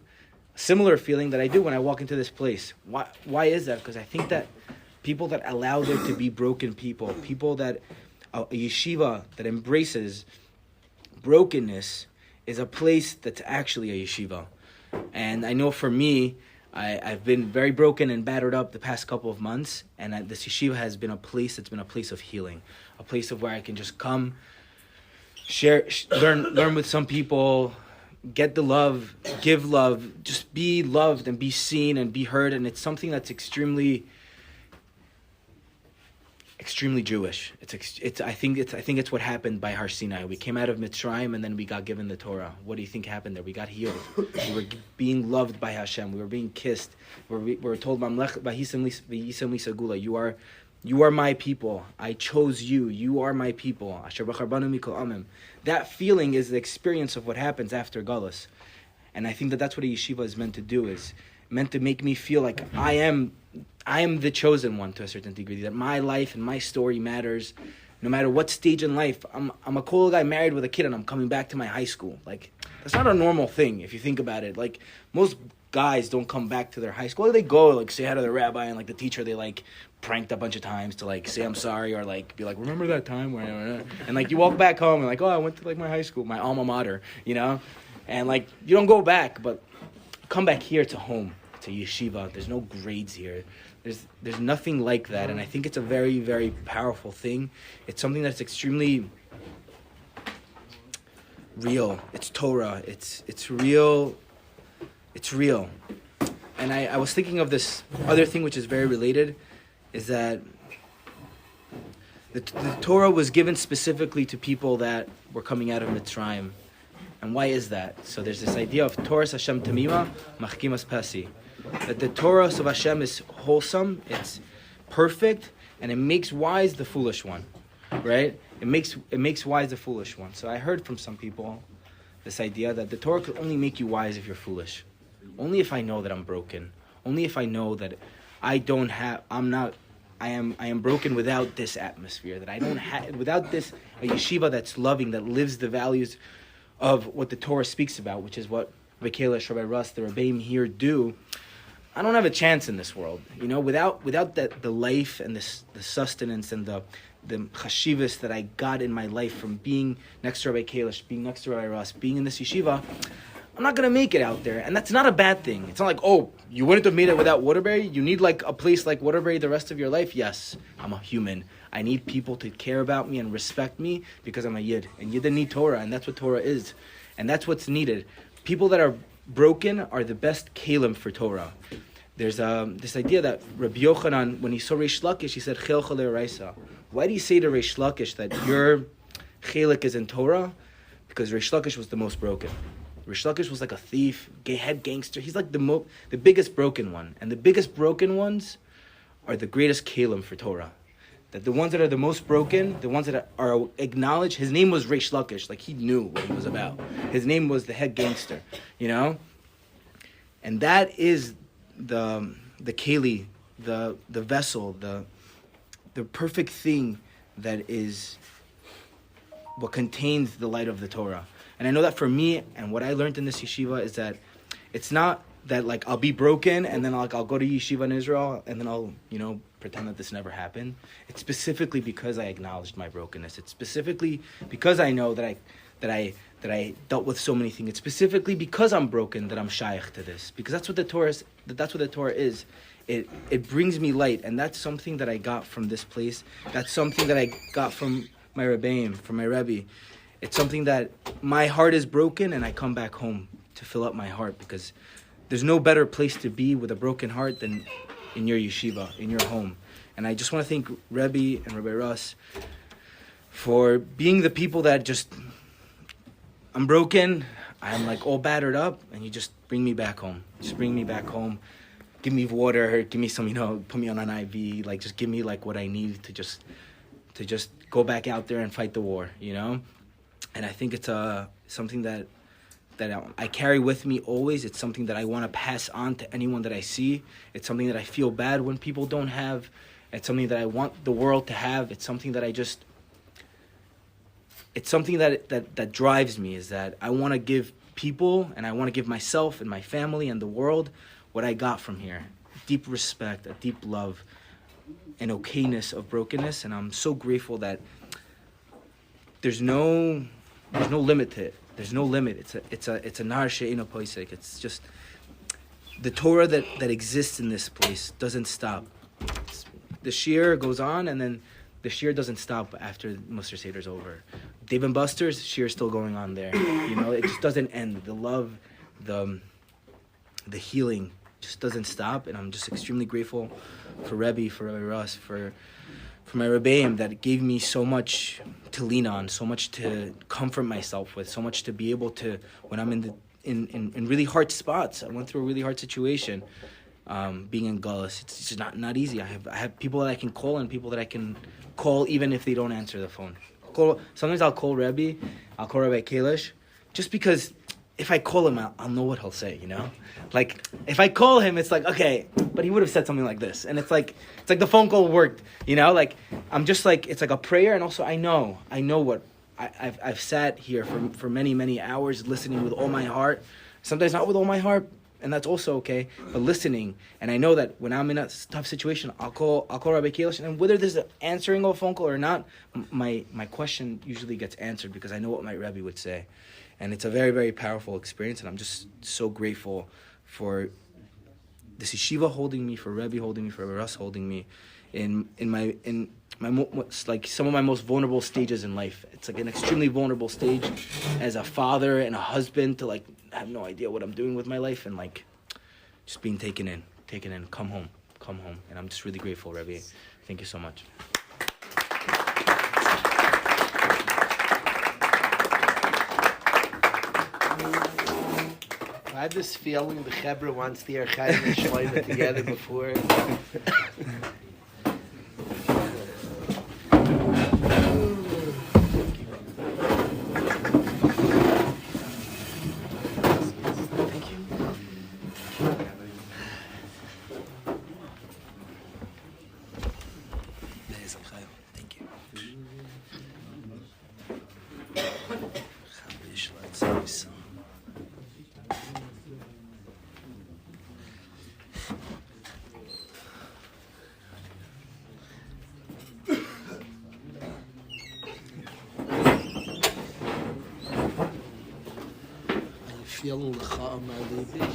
similar feeling that I do when I walk into this place. Why is that? Because I think that people that allow there to be broken people that a yeshiva that embraces brokenness is a place that's actually a yeshiva. And I know for me, I've been very broken and battered up the past couple of months, and this yeshiva has been a place that's been a place of healing, a place of where I can just come, share, learn with some people, get the love, give love, just be loved and be seen and be heard. And it's something that's extremely Jewish. I think it's what happened by Har Sinai. We came out of Mitzrayim and then we got given the Torah. What do you think happened there? We got healed. We were being loved by Hashem. We were being kissed. We were told, "Mamlech v'hisam li sagula." You are my people. I chose you. You are my people. Asher b'charbanu mikol amim. That feeling is the experience of what happens after Galus. And I think that that's what a yeshiva is meant to do, is meant to make me feel like I am the chosen one to a certain degree, that my life and my story matters. No matter what stage in life, I'm a cool guy married with a kid and I'm coming back to my high school. That's not a normal thing if you think about it. Most guys don't come back to their high school. They go, say hi to the rabbi and the teacher they pranked a bunch of times to say I'm sorry, or be like, remember that time where, and you walk back home and I went to my high school, my alma mater, and you don't go back, but come back here to home, to yeshiva. There's no grades here. There's nothing like that, and I think it's a very, very powerful thing. It's something that's extremely real. It's Torah. It's real. It's real. And I was thinking of this other thing which is very related, is that the Torah was given specifically to people that were coming out of Mitzrayim. And why is that? So there's this idea of Torah Hashem Tamima, Machkimas Pasi. That the Torah of Hashem is wholesome, it's perfect, and it makes wise the foolish one, right? It makes wise the foolish one. So I heard from some people this idea that the Torah could only make you wise if you're foolish. Only if I know that I'm broken. Only if I know that I am broken without this atmosphere. That I don't have, without this, a yeshiva that's loving, that lives the values of what the Torah speaks about, which is what Rabbi Kalish, Rabbi Russ, the Rabbeim here do. I don't have a chance in this world, without the life and the sustenance and the chashivas that I got in my life from being next to Rabbi Kalish, being next to Rabbi Russ, being in this yeshiva. I'm not going to make it out there. And that's not a bad thing. It's not you wouldn't have made it without Waterbury. You need a place like Waterbury the rest of your life. Yes, I'm a human. I need people to care about me and respect me because I'm a Yid. And Yid need Torah, and that's what Torah is. And that's what's needed. People that are broken are the best kalim for Torah. There's this idea that Rabbi Yochanan, when he saw Reish Lakish, he said, Chel Chalei Raisa. Why do you say to Reish Lakish that your chelik is in Torah? Because Reish Lakish was the most broken. Reish Lakish was like a thief, head gangster. He's the biggest broken one. And the biggest broken ones are the greatest kalim for Torah. That the ones that are the most broken, the ones that are acknowledged, his name was Reish Lakish, he knew what he was about. His name was the head gangster, And that is the keli, the vessel, the perfect thing that is what contains the light of the Torah. And I know that for me, and what I learned in this yeshiva is that it's not that I'll be broken and then I'll go to yeshiva in Israel and then I'll pretend that this never happened. It's specifically because I acknowledged my brokenness. It's specifically because I know that I dealt with so many things. It's specifically because I'm broken that I'm shaykh to this. Because that's what the Torah is. That's what the Torah is. It brings me light, and that's something that I got from this place. That's something that I got from my Rebbeim, from my Rebbe. It's something that my heart is broken, and I come back home to fill up my heart, because there's no better place to be with a broken heart than in your yeshiva, in your home. And I just want to thank Rebbe and Rabbi Russ for being the people that just, I'm broken, I'm like all battered up, and you just bring me back home. Just bring me back home. Give me water, give me some, put me on an IV, like just give me like what I need to just go back out there and fight the war, And I think it's something that I carry with me always. It's something that I want to pass on to anyone that I see. It's something that I feel bad when people don't have. It's something that I want the world to have. It's something that it's something that drives me, is that I want to give people, and I want to give myself and my family and the world what I got from here. Deep respect, a deep love, an okayness of brokenness. And I'm so grateful that there's no limit to it. There's no limit. It's a nar she'eino poisek. It's just the Torah that exists in this place doesn't stop. The shir goes on, and then the shir doesn't stop after Musar Seder's over. Dave and Buster's shir is still going on there. It just doesn't end. The love, the healing just doesn't stop. And I'm just extremely grateful for Rebbe, for Rabbi Russ, for my Rebbeim that gave me so much to lean on, so much to comfort myself with, so much to be able to, when I'm in really hard spots. I went through a really hard situation, being in Gullus. It's just not easy. I have people that I can call, and people that I can call even if they don't answer the phone. Sometimes I'll call Rebbe, I'll call Rabbi Kalish, just because if I call him, I'll know what he'll say, Like, if I call him, it's like, okay, but he would have said something like this. And it's like the phone call worked, Like, I'm just like, it's like a prayer, and also I know what, I've sat here for many, many hours listening with all my heart. Sometimes not with all my heart, and that's also okay, but listening. And I know that when I'm in a tough situation, I'll call Rabbi Kalish, and whether there's an answering of a phone call or not, my question usually gets answered because I know what my Rebbe would say. And it's a very, very powerful experience, and I'm just so grateful for this yeshiva holding me, for Rebbe holding me, for Rabbi Russ holding me in my like some of my most vulnerable stages in life. It's like an extremely vulnerable stage as a father and a husband, to like have no idea what I'm doing with my life, and like just being taken in, come home. And I'm just really grateful, Rebbe. Thank you so much. I have this feeling the Chebra wants to hear Chaim and Shlomo together before. Feeling the Cha'am Alibi.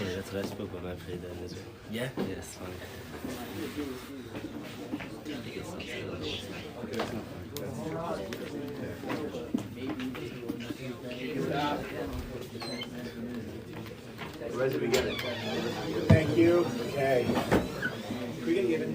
That's what I spoke when I played that in Israel. Yeah? Yeah, it's funny. Where's it beginning? Thank you. Okay. We're gonna give it.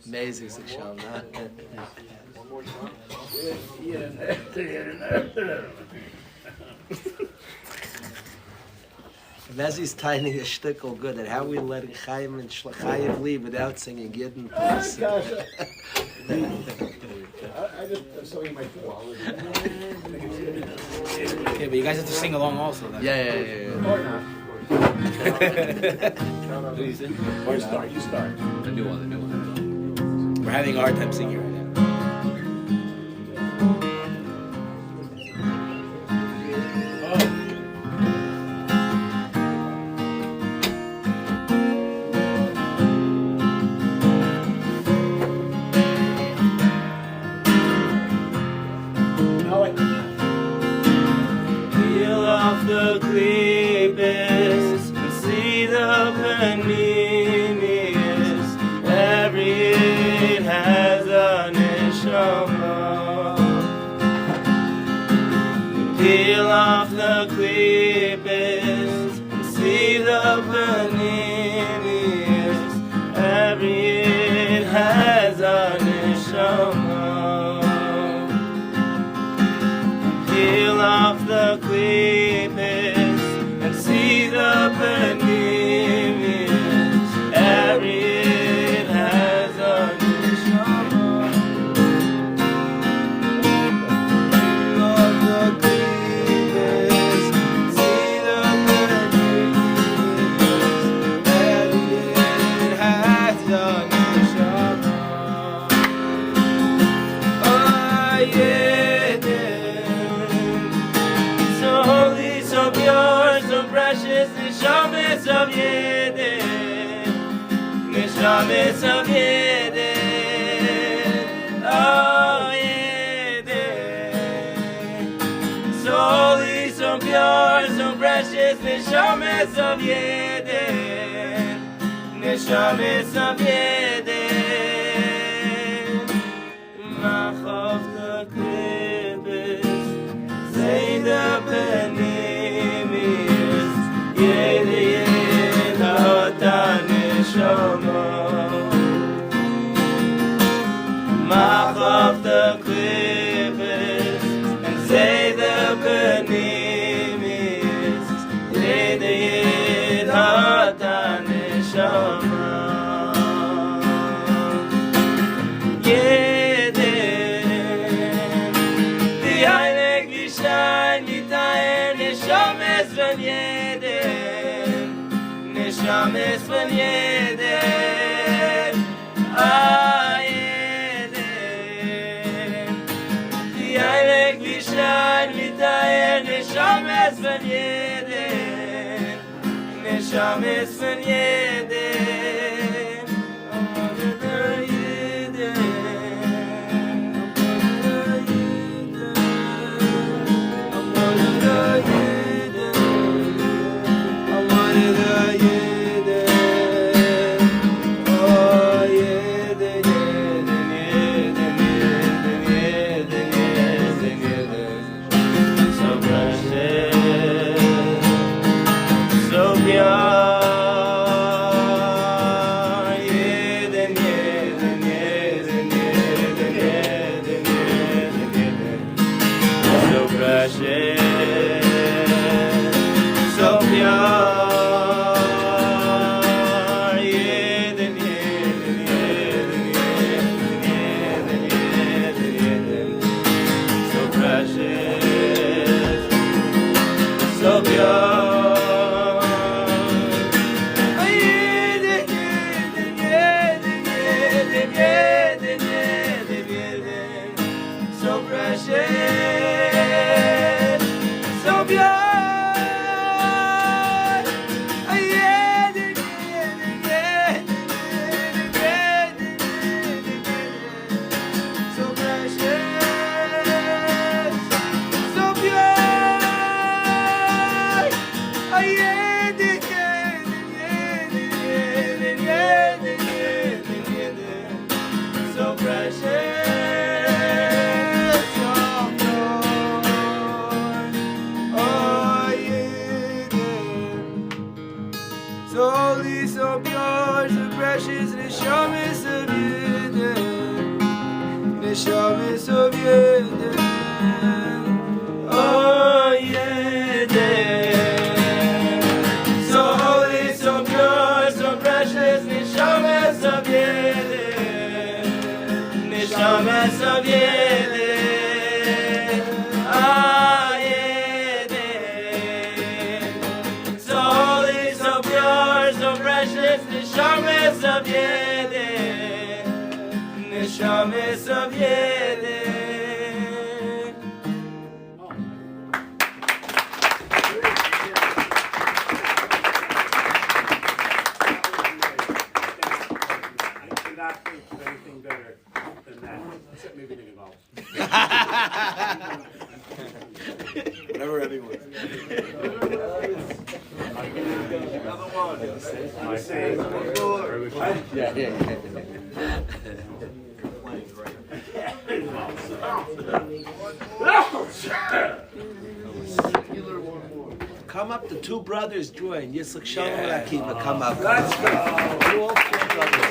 Amazing, Sean. Mezzi's timing a shtickle good at how we let Chaim and Chaim leave without singing Yidden. I just showing my tool. Yeah, but you guys have to sing along also. Then. Yeah. Or not. Or start. You start. The new one. We're having a hard time singing right now. Peel off the clippers and see the paninius. Every it has a neshama. Peel off the clippers and see the paninius. Every it has a neshama. Peel off the clippers and see the paninius. Every it has a neshama. Peel off the clippers and see the paninius. precious neshamas of Yedin, neshamas of Yedin, oh Yedin. So holy, so pure, so precious neshamas of Yedin, neshamas of Yedin. Machav the klippes, say the penimis, yede yed ha'otan neshama. Machav the klippes, and say the penimis, yede yed ha'otan neshama. Neshames van Yeden, ah Yeden. Die Heilig wie Schein mit dein Neshames van Yeden, Neshames van Yeden, Amor Yeden, Amor Yeden, Amor Yeden. Neshames of Yedin. I cannot think of anything better than that, except maybe the golf. Whatever everyone. Another one. I say, yeah. Come up, the two brothers join. Yitzchak Shalom and Akiva, come up. Let's go. All four brothers.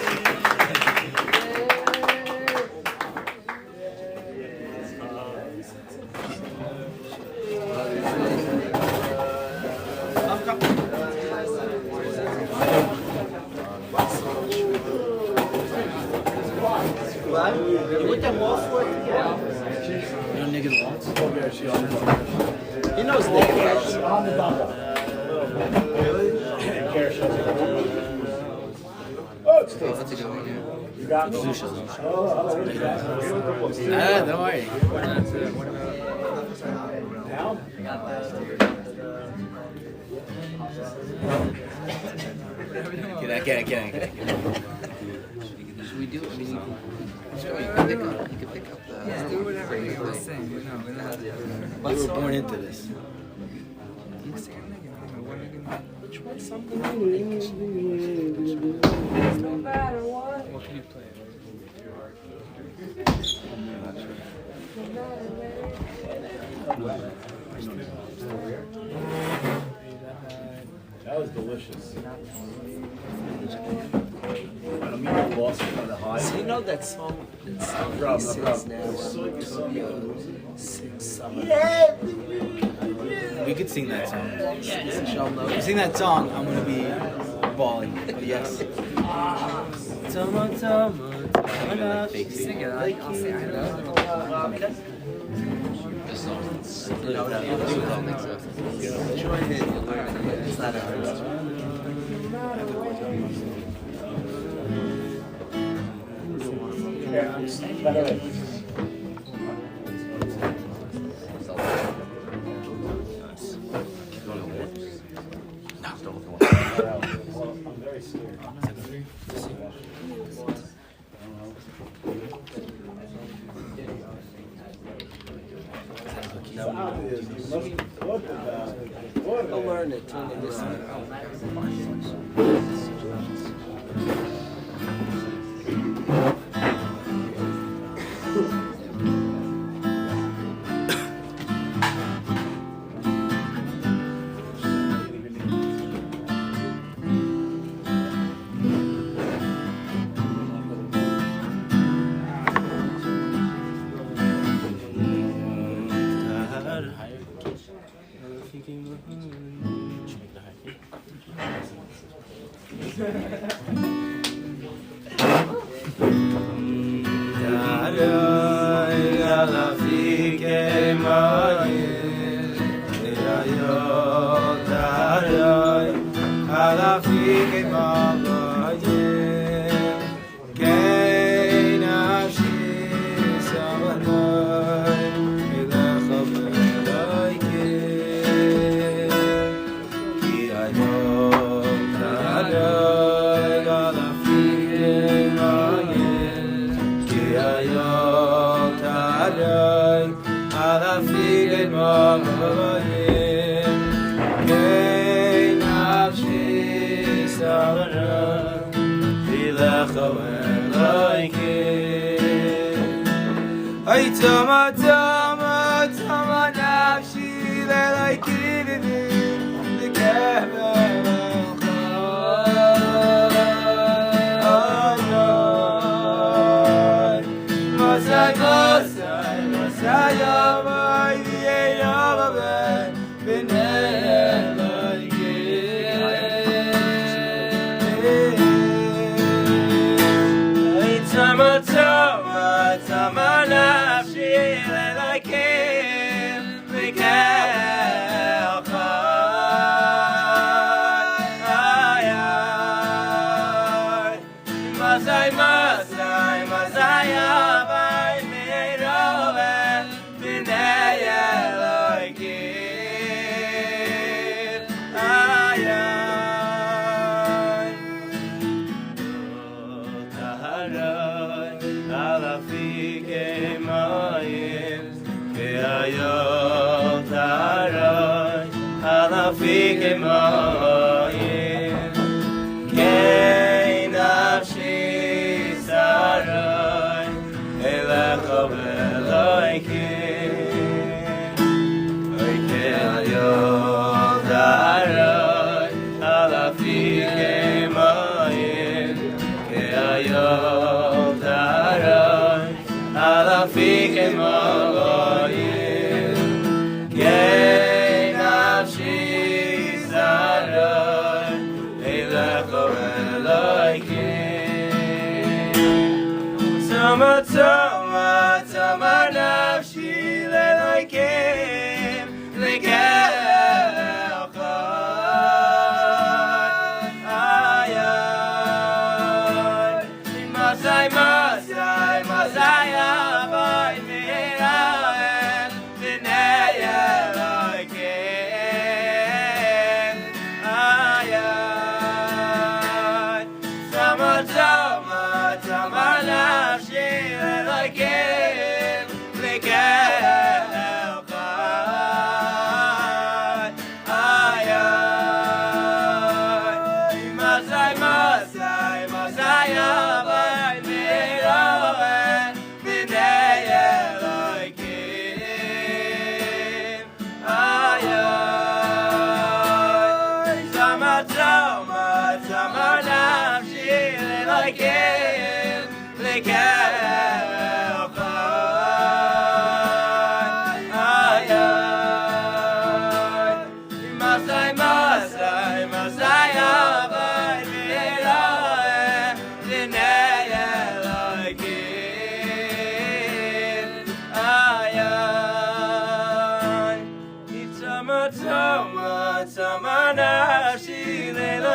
What? You put them all four together? You know niggas wants? He knows niggas. Oh, it's tasty. That's a good one, yeah. You got me. Don't worry. Now? can't. Should we do? I mean, you can pick up the. Yeah, do whatever you want to sing. No, we don't have to. We were born into this. You can sing anything. What are you gonna do? Which one's something? No matter what. What can you play? That was delicious. I mean, I lost it on the high. So you know that song? That song he sings now. Sing summer. We could sing that song. Shall know. If we sing that song, I'm gonna be bawling. But yes. Sing it. I'll say I know. No, I don't think so. Join in, you'll learn. It's not a hard By the way, I'm very scared. I'll learn it.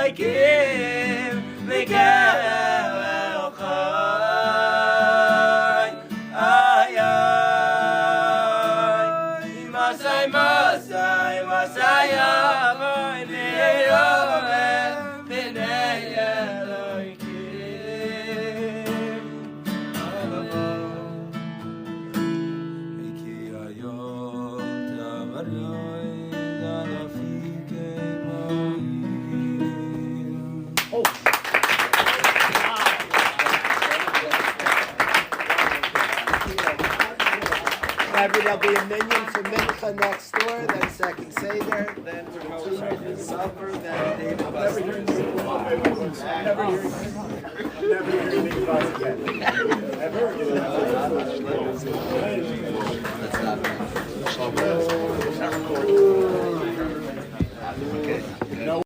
Elokim Mikel Elchai Ay ay Masai Masai Masai Avoy Ne'omer B'nei Elokim Iki ayol tavaryoy dalafike There'll be a minion for Mincha next door, then second Seder, then for supper, then David Buster. Never hearing anything about it again. Never.